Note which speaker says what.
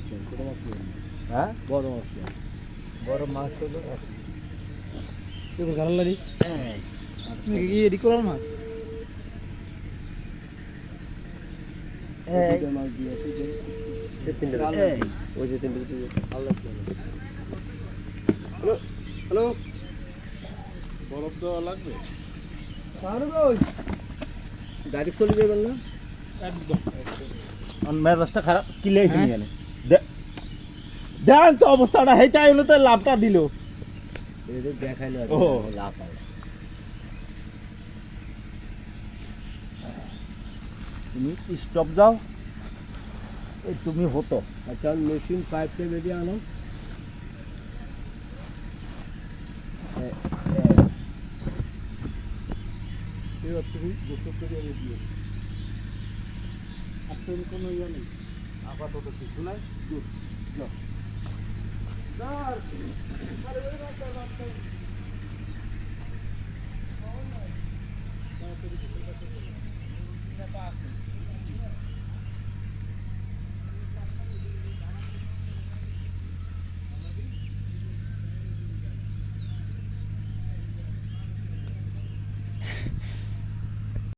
Speaker 1: ছোটো মাছ
Speaker 2: হ্যাঁ
Speaker 1: বড় মাছ
Speaker 2: বড় মাছ হলো
Speaker 3: গালালারি কি এডি করার মাছ
Speaker 1: মাছ দিয়ে
Speaker 2: ওই যে তিনটে
Speaker 1: আল্লাহ হ্যালো হ্যালো বরফ দেওয়া লাগবে
Speaker 2: গাড়ি চলে যাবেন না
Speaker 1: একদম
Speaker 2: মেজাজটা খারাপ কিলে গেলে দেন তো অবস্থাটা হেঁটে হলো তো লাভটা দিল
Speaker 1: দেখাইলো
Speaker 2: ও।
Speaker 1: লাভ হয়
Speaker 2: তুমি স্টপ যাও এই তুমি হতো
Speaker 1: আচ্ছা মেশিন পাইপটা বেরিয়ে আনো এবার তুমি গোসল করে এনে দিও আসলে কোনো ইয়ে নেই আপাতত কিছু নাই যাও যাও